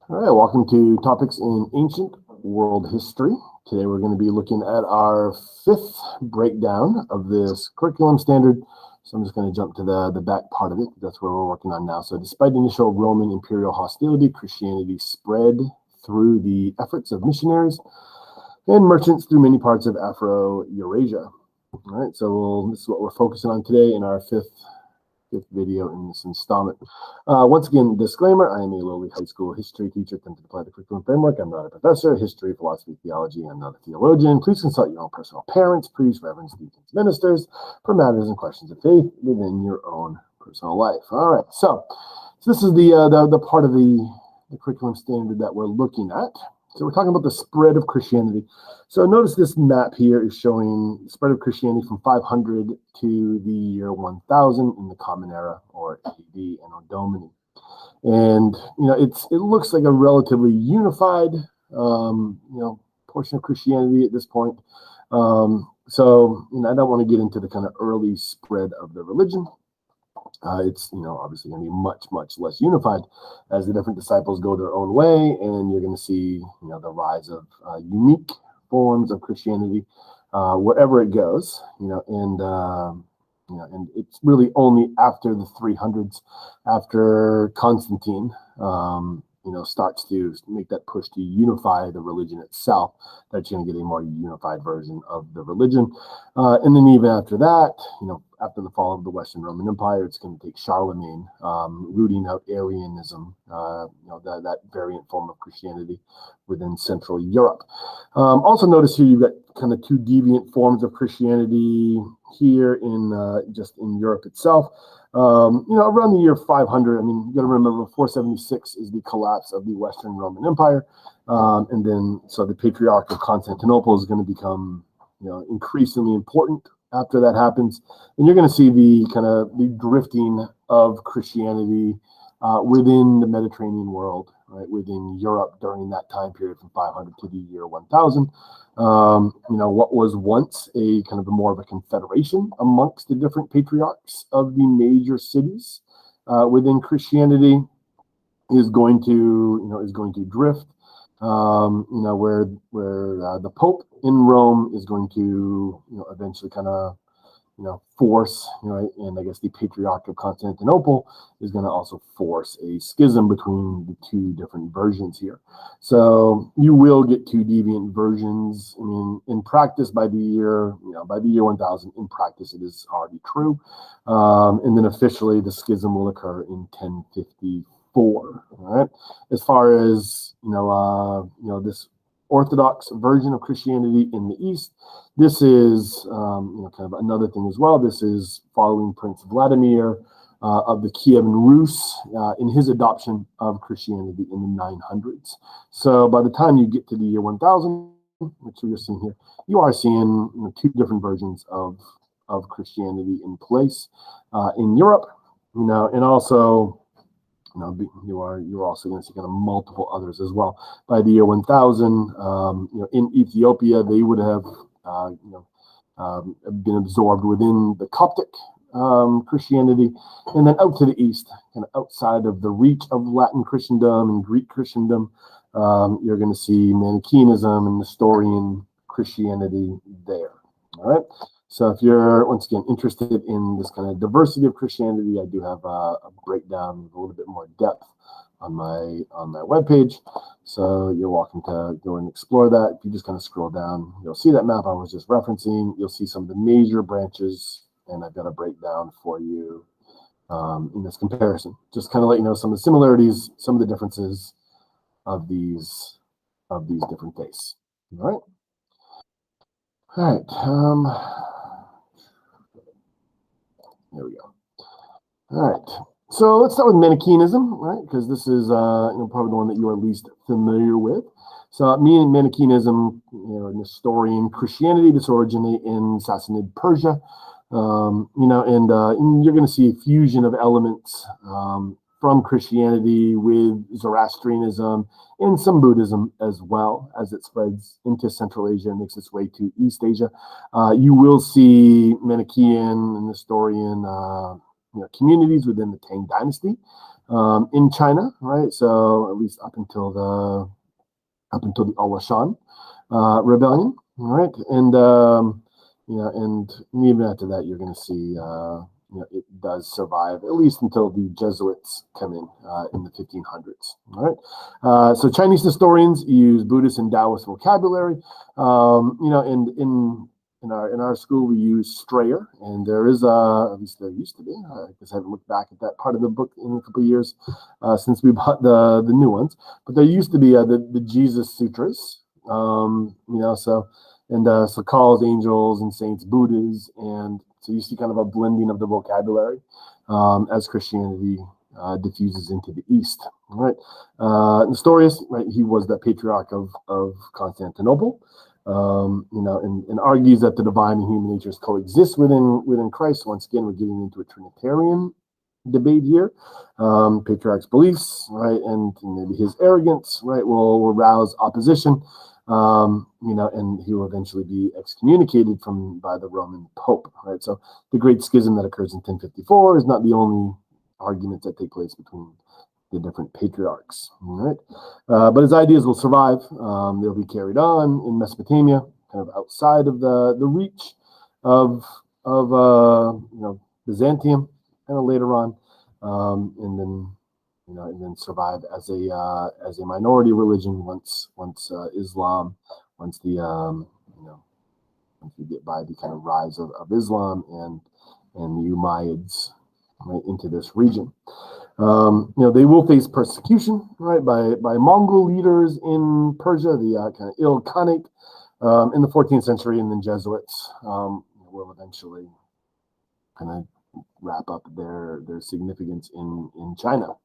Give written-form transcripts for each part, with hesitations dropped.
All right, welcome to Topics in Ancient World History. Today we're going to be looking at our fifth breakdown of this curriculum standard. So I'm just going to jump to the back part of it. That's where we're working on now. So despite initial Roman imperial hostility, Christianity spread through the efforts of missionaries and merchants through many parts of Afro-Eurasia. All right, so this is what we're focusing on today in our fifth video in this installment. Once again, disclaimer, I am a lowly high school history teacher attempting to apply the curriculum framework. I'm not a professor, history, philosophy, theology. I'm not a theologian. Please consult your own personal parents, priests, reverends, deacons, ministers for matters and questions of faith within your own personal life. All right, so this is the part of the curriculum standard that we're looking at. So we're talking about the spread of Christianity. So notice this map here is showing the spread of Christianity from 500 to the year 1000 in the Common Era, or AD Anno Domini. And it looks like a relatively unified portion of Christianity at this point. So I don't want to get into the kind of early spread of the religion. It's obviously going to be much less unified as the different disciples go their own way, and you're going to see the rise of unique forms of Christianity wherever it goes. And it's really only after the 300s, after Constantine, starts to make that push to unify the religion itself, that you're going to get a more unified version of the religion. And then even after that, after the fall of the Western Roman Empire, it's going to take Charlemagne rooting out Arianism, that variant form of Christianity within Central Europe. Also notice here you've got kind of two deviant forms of Christianity here in just in Europe itself. Around the year 500, you got to remember 476 is the collapse of the Western Roman Empire. And then, so the Patriarch of Constantinople is going to become, increasingly important after that happens. And you're going to see the drifting of Christianity within the Mediterranean world, right, within Europe during that time period from 500 to the year 1000. What was once a kind of more of a confederation amongst the different patriarchs of the major cities within Christianity is going to drift. Where the Pope in Rome is going to eventually kind of force, and I guess the Patriarch of Constantinople is going to also force a schism between the two different versions here. So you will get two deviant versions. In practice, by the year 1000, in practice it is already true, and then officially the schism will occur in 1054. All right. As far as this Orthodox version of Christianity in the East, this is kind of another thing as well. This is following Prince Vladimir of the Kievan Rus in his adoption of Christianity in the 900s. So by the time you get to the year 1000, which you're seeing here, you are seeing two different versions of Christianity in place in Europe, and also. You're also going to see kind of multiple others as well. By the year 1000, in Ethiopia, they would have been absorbed within the Coptic Christianity, and then out to the east, kind of outside of the reach of Latin Christendom and Greek Christendom, you're going to see Manichaeanism and Nestorian Christianity there. All right. So if you're, once again, interested in this kind of diversity of Christianity, I do have a breakdown with a little bit more depth on my webpage. So you're welcome to go and explore that. If you just kind of scroll down, you'll see that map I was just referencing. You'll see some of the major branches, and I've got a breakdown for you in this comparison. Just kind of let you know some of the similarities, some of the differences of these different faiths. All right. All right. There we go. All right. So let's start with Manichaeanism, right? Because this is probably the one that you are least familiar with. So Manichaeanism, Nestorian Christianity, this originated in Sassanid Persia. And you're going to see a fusion of elements from Christianity with Zoroastrianism and some Buddhism as well as it spreads into Central Asia and makes its way to East Asia. You will see Manichaean and Nestorian communities within the Tang Dynasty in China, right? So at least up until the Alashan rebellion, right? And and even after that, you're going to see it does survive at least until the Jesuits come in the 1500s. All right. So Chinese historians use Buddhist and Taoist vocabulary. And in our school we use Strayer, and there is at least there used to be. I guess I haven't looked back at that part of the book in a couple of years since we bought the new ones. But there used to be the Jesus Sutras. So calls angels and saints Buddhas, and so you see kind of a blending of the vocabulary as Christianity diffuses into the East. Right, Nestorius, right? He was the patriarch of Constantinople. And argues that the divine and human natures coexist within Christ. Once again, we're getting into a Trinitarian debate here. Patriarch's beliefs, right, and maybe his arrogance, right, will rouse opposition. And he will eventually be excommunicated by the Roman Pope, right? So the Great Schism that occurs in 1054 is not the only arguments that take place between the different patriarchs, right? But his ideas will survive. They'll be carried on in Mesopotamia, kind of outside of the reach of Byzantium, kind of later on, and then survive as a minority religion once Islam, once you get by the kind of rise of Islam and the Umayyads, right, into this region. They will face persecution, right, by Mongol leaders in Persia, the kind of Ilkhanate in the 14th century, and then Jesuits will eventually kind of wrap up their significance in China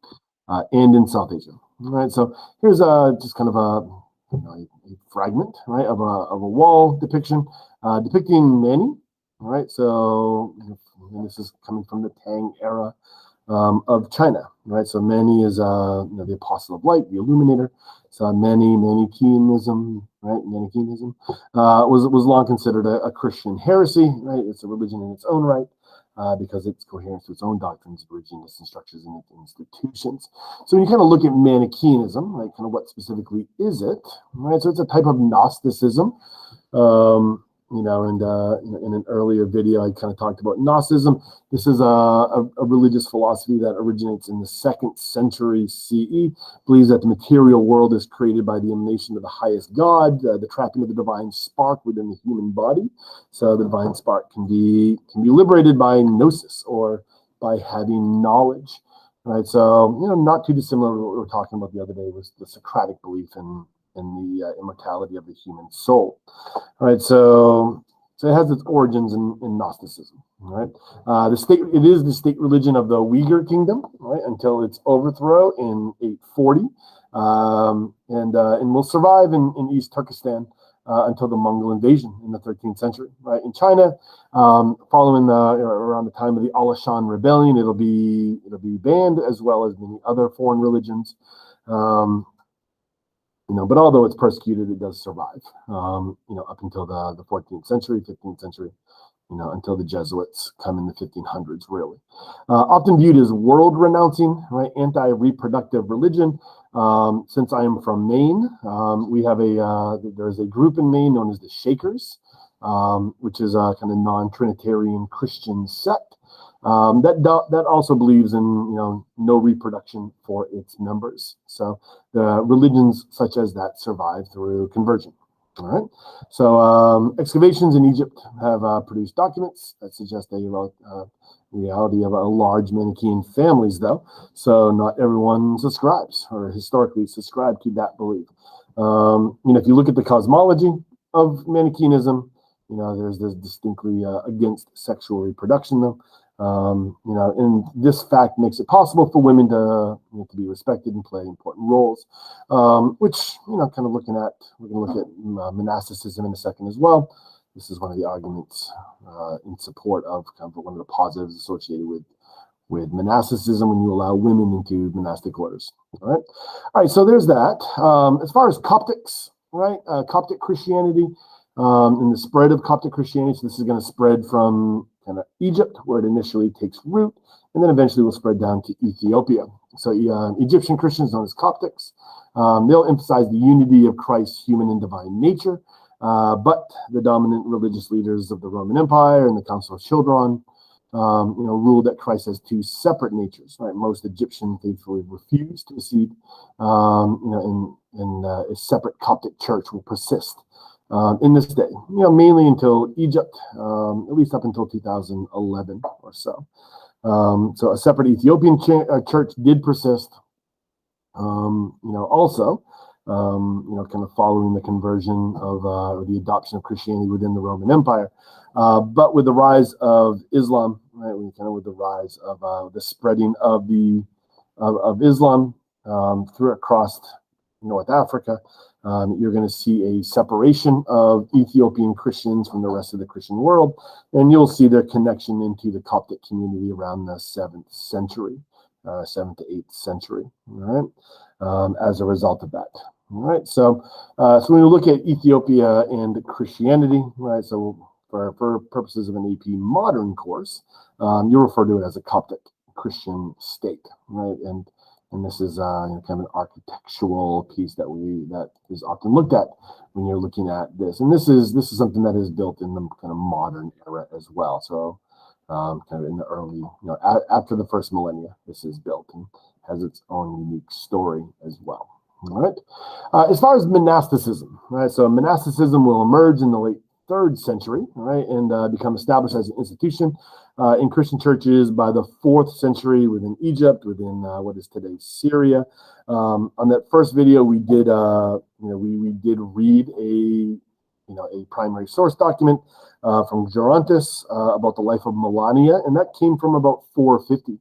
and in South Asia. Right, so here's just kind of a fragment, right, of a wall depiction depicting Mani. Right, so this is coming from the Tang era of China, right? So Mani is the apostle of light, the illuminator. So Manichaeanism, right? Manichaeanism was long considered a Christian heresy, right? It's a religion in its own right because it's coherent to its own doctrines, origins, and structures, and institutions. So when you kind of look at Manichaeanism, right, kind of what specifically is it, right? So it's a type of Gnosticism. In an earlier video, I kind of talked about Gnosticism. This is a religious philosophy that originates in the 2nd century CE, believes that the material world is created by the emanation of the highest God, the trapping of the divine spark within the human body. So the divine spark can be liberated by gnosis, or by having knowledge. Right, so not too dissimilar to what we were talking about the other day was the Socratic belief in the immortality of the human soul. All right, so it has its origins in Gnosticism. Right, it is the state religion of the Uyghur Kingdom, right, until its overthrow in 840, and will survive in East Turkestan until the Mongol invasion in the 13th century. Right, in China, following around the time of the Alashan rebellion, it'll be banned, as well as many other foreign religions. But although it's persecuted, it does survive, up until the 14th century, 15th century, until the Jesuits come in the 1500s, really. Often viewed as world-renouncing, right, anti-reproductive religion. Since I am from Maine, there's a group in Maine known as the Shakers, which is a kind of non-Trinitarian Christian sect. That also believes in no reproduction for its members. So the religions such as that survive through conversion. All right. So excavations in Egypt have produced documents that suggest a reality of a large Manichaean families, though. So not everyone subscribes or historically subscribed to that belief. If you look at the cosmology of Manichaeanism, there's distinctly against sexual reproduction, though. And this fact makes it possible for women to be respected and play important roles, which, we're going to look at monasticism in a second as well. This is one of the arguments in support of kind of one of the positives associated with monasticism when you allow women into monastic orders. All right. So there's that. As far as Coptics, right? Coptic Christianity and the spread of Coptic Christianity. So this is going to spread from kind of Egypt, where it initially takes root, and then eventually will spread down to Ethiopia. So Egyptian Christians, known as Coptics, they'll emphasize the unity of Christ's human and divine nature, but the dominant religious leaders of the Roman Empire and the Council of Children, ruled that Christ has two separate natures. Right, most Egyptian faithfully refuse to accede, and a separate Coptic church will persist in this day. Mainly until Egypt, at least up until 2011 or so. So a separate Ethiopian church did persist. Also, kind of following the conversion of or the adoption of Christianity within the Roman Empire. But with the rise of Islam, right, with the rise of the spreading of Islam across North Africa, you're going to see a separation of Ethiopian Christians from the rest of the Christian world, and you'll see their connection into the Coptic community around the 7th century, 7th to 8th century, all right, as a result of that. All right, so when you look at Ethiopia and Christianity, right, so for purposes of an AP modern course, you'll refer to it as a Coptic Christian state, right, and this is kind of an architectural piece that is often looked at when you're looking at this, and this is something that is built in the kind of modern era as well. So kind of in the early, after the first millennia, this is built and has its own unique story as well. All right. As far as monasticism, right? So monasticism will emerge in the late 3rd century, right, and become established as an institution in Christian churches by the 4th century within Egypt, within what is today Syria. On that first video, we did we did read a primary source document from Gerontis about the life of Melania, and that came from about 450.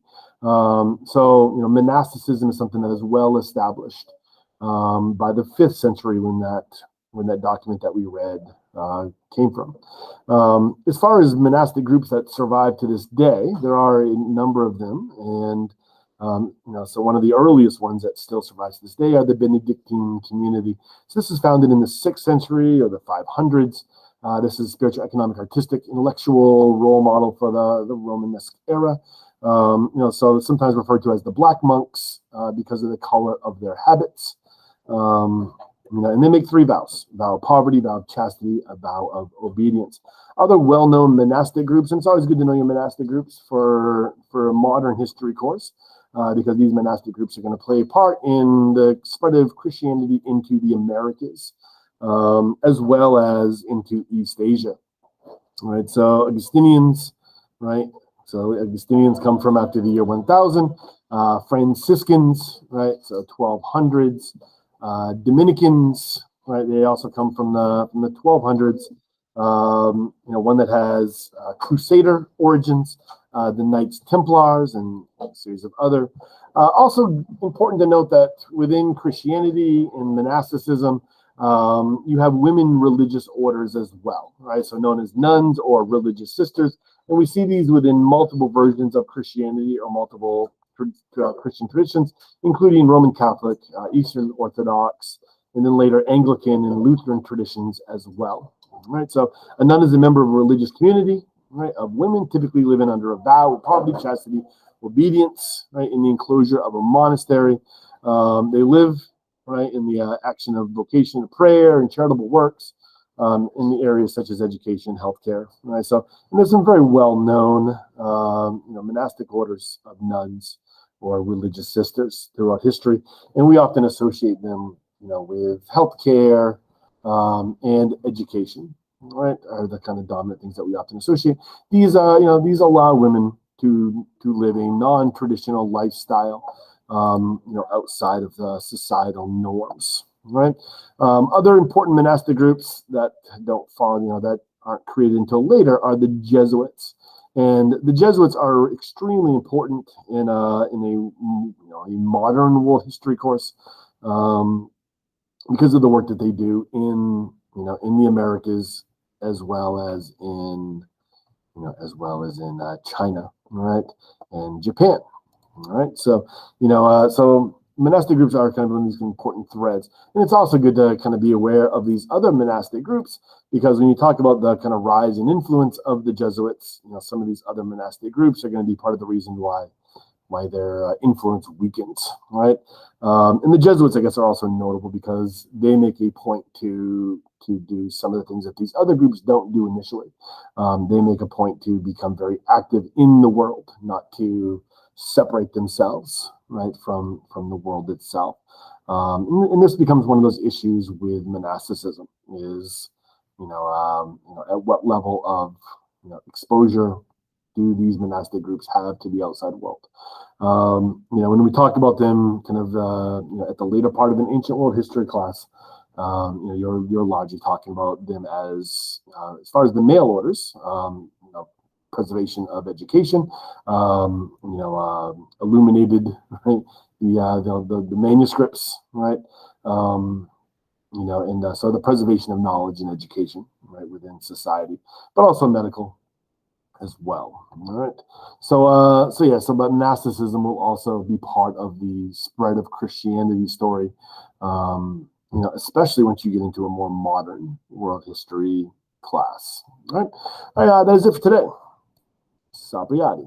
So monasticism is something that is well established by the 5th century when that document that we read came from. As far as monastic groups that survive to this day, there are a number of them, and so one of the earliest ones that still survives to this day are the Benedictine Community. So this is founded in the 6th century or the 500s. This is spiritual, economic, artistic, intellectual role model for the Romanesque era. So sometimes referred to as the Black Monks because of the color of their habits. And they make 3 vows: vow of poverty, vow of chastity, a vow of obedience. Other well-known monastic groups, and it's always good to know your monastic groups for a modern history course, because these monastic groups are going to play a part in the spread of Christianity into the Americas, as well as into East Asia. All right, so Augustinians, right? So Augustinians come from after the year 1000. Franciscans, right? So 1200s. Dominicans, right? They also come from the 1200s. One that has Crusader origins, the Knights Templars, and a series of other. Also important to note that within Christianity and monasticism, you have women religious orders as well, right? So known as nuns or religious sisters, and we see these within multiple versions of Christianity or multiple Christian traditions, including Roman Catholic, Eastern Orthodox, and then later Anglican and Lutheran traditions as well. Right, so a nun is a member of a religious community, right, of women, typically living under a vow of poverty, chastity, obedience, right, in the enclosure of a monastery. They live, right, in the action of vocation of prayer and charitable works in the areas such as education, healthcare. Right, so and there's some very well-known, monastic orders of nuns or religious sisters throughout history, and we often associate them, with healthcare and education. Right, are the kind of dominant things that we often associate. These, these allow women to live a non-traditional lifestyle, outside of the societal norms. Right. Other important monastic groups that don't follow, that aren't created until later are the Jesuits. And the Jesuits are extremely important in a modern world history course because of the work that they do in the Americas as well as in China, right, and Japan. All right, so monastic groups are kind of one of these important threads. And it's also good to kind of be aware of these other monastic groups, because when you talk about the kind of rise and influence of the Jesuits, some of these other monastic groups are going to be part of the reason why their influence weakens, right? And the Jesuits, I guess, are also notable because they make a point to do some of the things that these other groups don't do initially. They make a point to become very active in the world, not to separate themselves, right, from the world itself. And this becomes one of those issues with monasticism is, at what level of exposure do these monastic groups have to the outside world? When we talk about them kind of, at the later part of an ancient world history class, you're largely talking about them as far as the mail orders, preservation of education, illuminated, right? The manuscripts, right? So the preservation of knowledge and education, right, within society, but also medical as well. All right. So but Gnosticism will also be part of the spread of Christianity story, especially once you get into a more modern world history class. All right. That is it for today. Sapriati.